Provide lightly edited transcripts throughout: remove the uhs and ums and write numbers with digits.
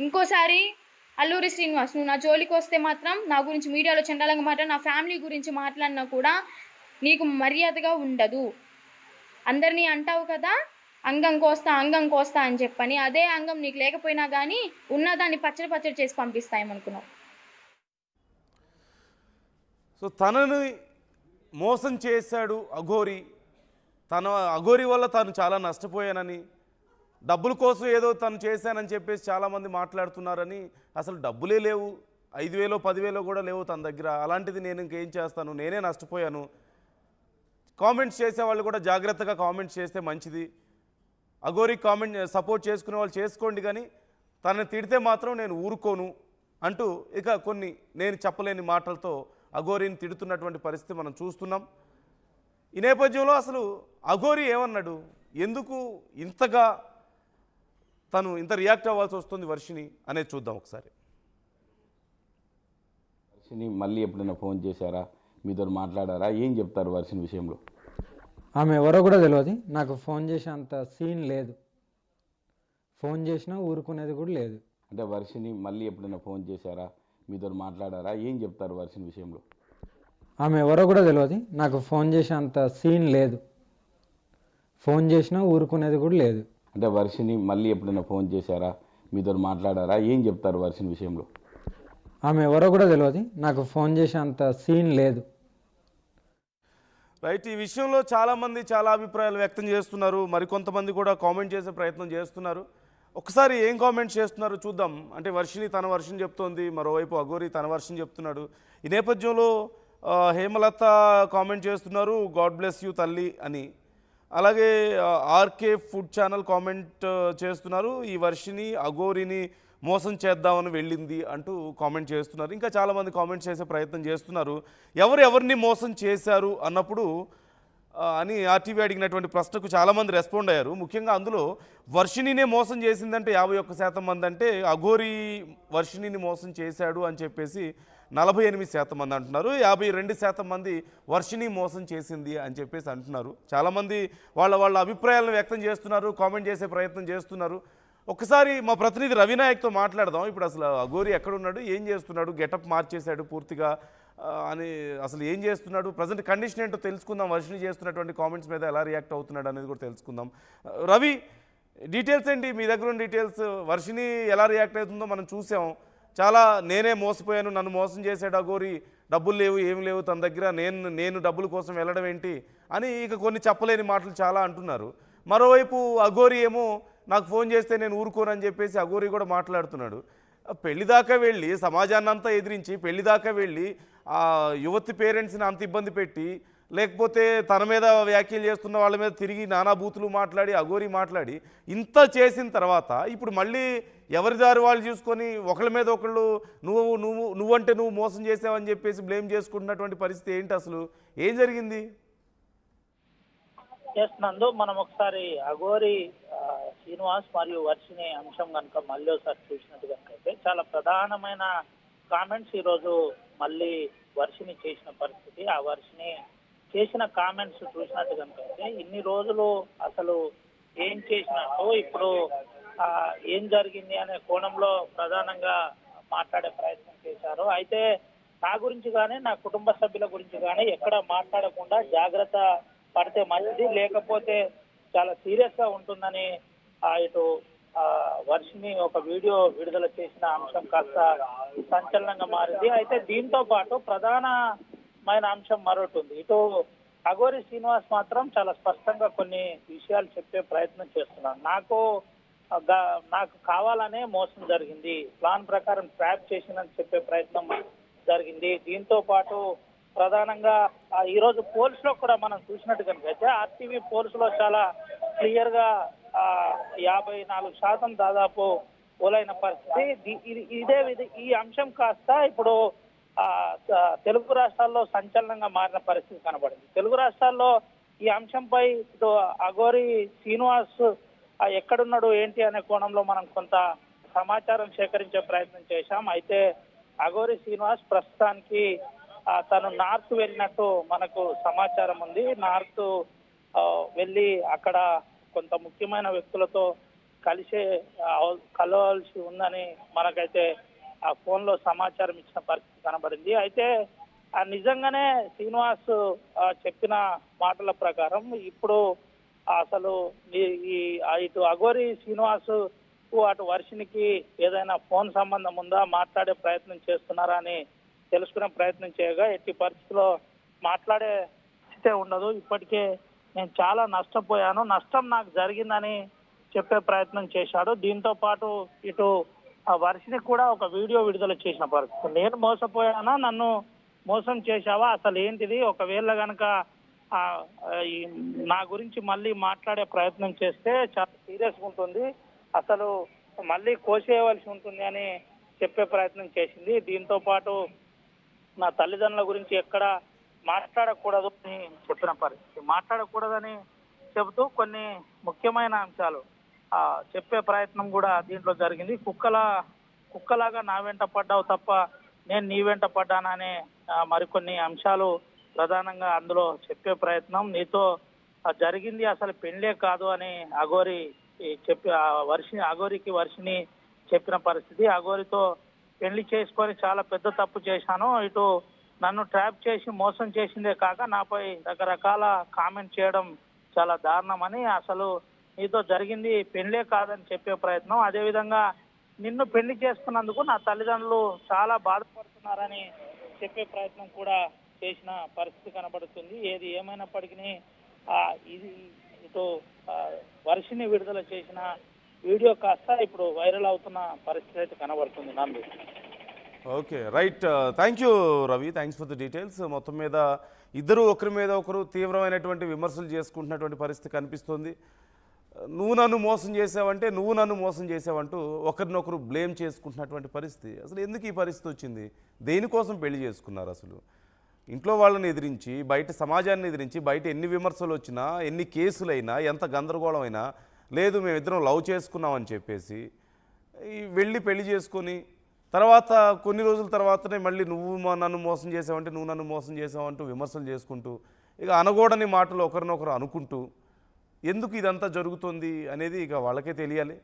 ఇంకోసారి అల్లూరి శ్రీనివాస్ నువ్వు నా జోలికి వస్తే మాత్రం నా గురించి మీడియాలో చండాలంగా మాట్లాడి నా ఫ్యామిలీ గురించి మాట్లాడినా కూడా నీకు మర్యాదగా ఉండదు. అందరినీ అంటావు కదా అంగం కోస్తా అని చెప్పని, అదే అంగం నీకు లేకపోయినా కానీ ఉన్నదాన్ని పచ్చడి పచ్చడి చేసి పంపిస్తాయేమనుకున్నావు. సో తనని మోసం చేశాడు అఘోరి. తన అఘోరి వల్ల తాను చాలా నష్టపోయానని, డబ్బుల కోసం ఏదో తను చేశానని చెప్పేసి చాలామంది మాట్లాడుతున్నారని. అసలు డబ్బులే లేవు, 5,000 10,000 కూడా లేవు తన దగ్గర. అలాంటిది నేను ఇంకేం చేస్తాను, నేనే నష్టపోయాను. కామెంట్స్ చేసేవాళ్ళు కూడా జాగ్రత్తగా కామెంట్స్ చేస్తే మంచిది. అఘోరి కామెంట్ సపోర్ట్ చేసుకునే వాళ్ళు చేసుకోండి, కానీ తనని తిడితే మాత్రం నేను ఊరుకోను అంటూ ఇక కొన్ని నేను చెప్పలేని మాటలతో అఘోరిని తిడుతున్నటువంటి పరిస్థితి మనం చూస్తున్నాం. ఈ నేపథ్యంలో అసలు అఘోరి ఏమన్నాడు, ఎందుకు ఇంతగా తను ఇంత రియాక్ట్ అవ్వాల్సి వస్తుంది వర్షిని అనేది చూద్దాం ఒకసారి. వర్షిని మళ్ళీ ఎప్పుడైనా ఫోన్ చేశారా, మీతో మాట్లాడారా, ఏం చెప్తారు వర్షిని విషయంలో? ఆమె ఎవరో కూడా తెలియదు. నాకు ఫోన్ చేసే అంత సీన్ లేదు. ఫోన్ చేసినా ఊరుకునేది కూడా లేదు. అంటే వర్షిని మళ్ళీ ఎప్పుడైనా ఫోన్ చేశారా, మీతో మాట్లాడారా, ఏం చెప్తారు వర్షిని విషయంలో? ఆమె ఎవరో కూడా తెలియదు. నాకు ఫోన్ చేసే అంత సీన్ లేదు. ఫోన్ చేసినా ఊరుకునేది కూడా లేదు. అంటే వర్షిని మళ్ళీ ఎప్పుడైనా ఫోన్ చేశారా, మీతో మాట్లాడారా, ఏం చెప్తారు వర్షిని విషయంలో? ఆమె ఎవరో కూడా తెలియదు. నాకు ఫోన్ చేసే అంత సీన్ లేదు. రైట్. ఈ విషయంలో చాలామంది చాలా అభిప్రాయాలు వ్యక్తం చేస్తున్నారు. మరికొంతమంది కూడా కామెంట్ చేసే ప్రయత్నం చేస్తున్నారు. ఒకసారి ఏం కామెంట్స్ చేస్తున్నారో చూద్దాం. అంటే వర్షిని తన వర్షన్ చెప్తోంది, మరోవైపు అఘోరి తన వర్షన్ చెప్తున్నాడు. ఈ నేపథ్యంలో హేమలత కామెంట్ చేస్తున్నారు, గాడ్ బ్లెస్ యూ తల్లి అని. అలాగే ఆర్కే ఫుడ్ ఛానల్ కామెంట్ చేస్తున్నారు, ఈ వర్షిని అఘోరిని మోసం చేద్దామని వెళ్ళింది అంటూ కామెంట్ చేస్తున్నారు. ఇంకా చాలామంది కామెంట్స్ చేసే ప్రయత్నం చేస్తున్నారు. ఎవరిని మోసం చేశారు అన్నప్పుడు అని ఆర్టీవీ అడిగినటువంటి ప్రశ్నకు చాలామంది రెస్పాండ్ అయ్యారు. ముఖ్యంగా అందులో వర్షినినే మోసం చేసిందంటే 51% మంది అంటే, అఘోరి వర్షినిని మోసం చేశాడు అని చెప్పేసి 48% మంది అంటున్నారు. 52% మంది వర్షిని మోసం చేసింది అని చెప్పేసి అంటున్నారు. చాలామంది వాళ్ళ అభిప్రాయాలను వ్యక్తం చేస్తున్నారు, కామెంట్ చేసే ప్రయత్నం చేస్తున్నారు. ఒకసారి మా ప్రతినిధి రవినాయక్తో మాట్లాడదాం. ఇప్పుడు అసలు అఘోరి ఎక్కడున్నాడు, ఏం చేస్తున్నాడు, గెటప్ మార్చేశాడు పూర్తిగా అని, అసలు ఏం చేస్తున్నాడు, ప్రజెంట్ కండిషన్ ఏంటో తెలుసుకుందాం. వర్షిని చేస్తున్నటువంటి కామెంట్స్ మీద ఎలా రియాక్ట్ అవుతున్నాడు అనేది కూడా తెలుసుకుందాం. రవి, డీటెయిల్స్ ఏంటి, మీ దగ్గర ఉన్న డీటెయిల్స్? వర్షిని ఎలా రియాక్ట్ అవుతుందో మనం చూసాం. చాలా నేనే మోసపోయాను, నన్ను మోసం చేశాడు అఘోరి, డబ్బులు లేవు, ఏం లేవు తన దగ్గర, నేను డబ్బుల కోసం వెళ్ళడం ఏంటి అని ఇక కొన్ని చెప్పలేని మాటలు చాలా అంటున్నారు. మరోవైపు అఘోరి ఏమో నాకు ఫోన్ చేస్తే నేను ఊరుకోనని చెప్పేసి అఘోరి కూడా మాట్లాడుతున్నాడు. పెళ్లి దాకా వెళ్ళి సమాజాన్ని అంతా ఎదిరించి, పెళ్లి దాకా వెళ్ళి ఆ యువతి పేరెంట్స్ని అంత ఇబ్బంది పెట్టి, లేకపోతే తన మీద వ్యాఖ్యలు చేస్తున్న వాళ్ళ మీద తిరిగి నానా బూతులు మాట్లాడి, అఘోరి మాట్లాడి ఇంత చేసిన తర్వాత ఇప్పుడు మళ్ళీ ఎవరి దారి వాళ్ళు చూసుకొని ఒకళ్ళ మీద ఒకళ్ళు నువ్వంటే నువ్వు మోసం చేసావని చెప్పేసి బ్లేమ్ చేసుకుంటున్నటువంటి పరిస్థితి ఏంటి, అసలు ఏం జరిగింది? చేస్తున్నందు మనం ఒకసారి అఘోరి శ్రీనివాస్ మరియు వర్షిని అంశం కనుక మళ్ళీ ఒకసారి చూసినట్టు కనుక అయితే చాలా ప్రధానమైన కామెంట్స్ ఈరోజు మళ్ళీ వర్షిని చేసిన పరిస్థితి. ఆ వర్షిని చేసిన కామెంట్స్ చూసినట్టు కనుక అయితే ఇన్ని రోజులు అసలు ఏం చేసినట్టు ఇప్పుడు ఏం జరిగింది అనే కోణంలో ప్రధానంగా మాట్లాడే ప్రయత్నం చేశారు. అయితే నా గురించి కానీ నా కుటుంబ సభ్యుల గురించి కానీ ఎక్కడ మాట్లాడకుండా జాగ్రత్త పడితే మంచిది, లేకపోతే చాలా సీరియస్ గా ఉంటుందని ఇటు వర్షిని ఒక వీడియో విడుదల చేసిన అంశం కాస్త సంచలనంగా మారింది. అయితే దీంతో పాటు ప్రధానమైన అంశం మరొకటి ఉంది. ఇటు అఘోరి శ్రీనివాస్ మాత్రం చాలా స్పష్టంగా కొన్ని విషయాలు చెప్పే ప్రయత్నం చేస్తున్నాడు. నాకు కావాలనే మోసం జరిగింది, ప్లాన్ ప్రకారం ట్రాప్ చేసిందని చెప్పే ప్రయత్నం జరిగింది. దీంతో పాటు ప్రధానంగా ఈ రోజు పోల్స్ లో కూడా మనం చూసినట్టు కనుక అయితే ఆర్టీవీ పోల్స్ లో చాలా క్లియర్ గా 54% దాదాపు పోలైన పరిస్థితి. ఈ అంశం కాస్త ఇప్పుడు తెలుగు రాష్ట్రాల్లో సంచలనంగా మారిన పరిస్థితి కనబడింది. తెలుగు రాష్ట్రాల్లో ఈ అంశంపై ఇటు అఘోరి శ్రీనివాస్ ఎక్కడున్నాడు ఏంటి అనే కోణంలో మనం కొంత సమాచారం సేకరించే ప్రయత్నం చేశాం. అయితే అఘోరి శ్రీనివాస్ ప్రస్తుతానికి తను నార్త్ వెళ్ళినట్టు మనకు సమాచారం ఉంది. నార్త్ వెళ్ళి అక్కడ కొంత ముఖ్యమైన వ్యక్తులతో కలవాల్సి ఉందని మనకైతే ఆ ఫోన్లో సమాచారం ఇచ్చిన పరిస్థితి కనబడింది. అయితే నిజంగానే శ్రీనివాస్ చెప్పిన మాటల ప్రకారం ఇప్పుడు అసలు ఇటు అఘోరి శ్రీనివాస్ అటు వర్షినికి ఏదైనా ఫోన్ సంబంధం ఉందా, మాట్లాడే ప్రయత్నం చేస్తున్నారా అని తెలుసుకునే ప్రయత్నం చేయగా ఎట్టి పరిస్థితిలో మాట్లాడే స్థితే ఉండదు. ఇప్పటికే నేను చాలా నష్టపోయాను, నష్టం నాకు జరిగిందని చెప్పే ప్రయత్నం చేశాడు. దీంతో పాటు ఇటు వర్షిని కూడా ఒక వీడియో విడుదల చేసిన పరిస్థితి. నేను మోసపోయానా, నన్ను మోసం చేశావా, అసలు ఏంటిది, ఒకవేళ కనుక నా గురించి మళ్ళీ మాట్లాడే ప్రయత్నం చేస్తే చాలా సీరియస్గా ఉంటుంది, అసలు మళ్ళీ కోసేయవలసి ఉంటుంది అని చెప్పే ప్రయత్నం చేసింది. దీంతో పాటు నా తల్లిదండ్రుల గురించి ఎక్కడ మాట్లాడకూడదు అని చెప్పిన పరిస్థితి. మాట్లాడకూడదని చెబుతూ కొన్ని ముఖ్యమైన అంశాలు చెప్పే ప్రయత్నం కూడా దీంట్లో జరిగింది. కుక్కలాగా నా వెంట పడ్డావు తప్ప నేను నీ వెంట పడ్డాననే మరికొన్ని అంశాలు ప్రధానంగా అందులో చెప్పే ప్రయత్నం. నీతో జరిగింది అసలు పెళ్ళే కాదు అని అఘోరి చెప్పి అఘోరికి వర్షిని చెప్పిన పరిస్థితి. అఘోరితో పెళ్లి చేసుకొని చాలా పెద్ద తప్పు చేశాను, ఇటు నన్ను ట్రాప్ చేసి మోసం చేసిందే కాక నాపై రకరకాల కామెంట్ చేయడం చాలా దారుణమని, అసలు నీతో జరిగింది పెళ్ళే కాదని చెప్పే ప్రయత్నం. అదేవిధంగా నిన్ను పెళ్లి చేసుకున్నందుకు నా తల్లిదండ్రులు చాలా బాధపడుతున్నారని చెప్పే ప్రయత్నం కూడా చేసిన పరిస్థితి కనబడుతుంది. ఏది ఏమైనప్పటికీ ఇది ఇటు వర్షిని విడుదల చేసిన వీడియో కాస్త ఇప్పుడు వైరల్ అవుతున్న పరిస్థితి అయితే కనబడుతుంది. నందు. Okay, right. Thank you Ravi, thanks for the details. మొత్తం మీద ఇద్దరు ఒకరి మీద ఒకరు తీవ్రమైనటువంటి విమర్శలు చేసుకుంటున్నటువంటి పరిస్థితి కనిపిస్తుంది. నువ్వు నన్ను మోసం చేసావంటే నువ్వు నన్ను మోసం చేసావంటూ ఒకరినొకరు బ్లేమ్ చేసుకుంటున్నటువంటి పరిస్థితి. అసలు ఎందుకు ఈ పరిస్థితి వచ్చింది, దేనికోసం పెళ్లి చేసుకున్నారు? అసలు ఇంట్లో వాళ్ళని ఎదిరించి, బయట సమాజాన్ని ఎదిరించి, బయట ఎన్ని విమర్శలు వచ్చినా, ఎన్ని కేసులైనా, ఎంత గందరగోళం అయినా, లేదు మేమిద్దరం లవ్ చేసుకున్నామని చెప్పేసి వెళ్ళి పెళ్లి చేసుకొని తర్వాత కొన్ని రోజుల తర్వాతనే మళ్ళీ నువ్వు నన్ను మోసం చేసావంటే నువ్వు నన్ను మోసం చేసావంటూ విమర్శలు చేసుకుంటూ ఇక అనకూడని మాటలు ఒకరినొకరు అనుకుంటూ ఎందుకు ఇదంతా జరుగుతుంది అనేది ఇక వాళ్ళకే తెలియాలి.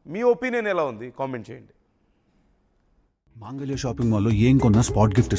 మీ ఒపీనియన్ ఎలా ఉంది కామెంట్ చేయండి. మాంగళ్య షాపింగ్ మాల్లో ఏం కొన్నా స్పాట్ గిఫ్ట్ ఇస్తుంది.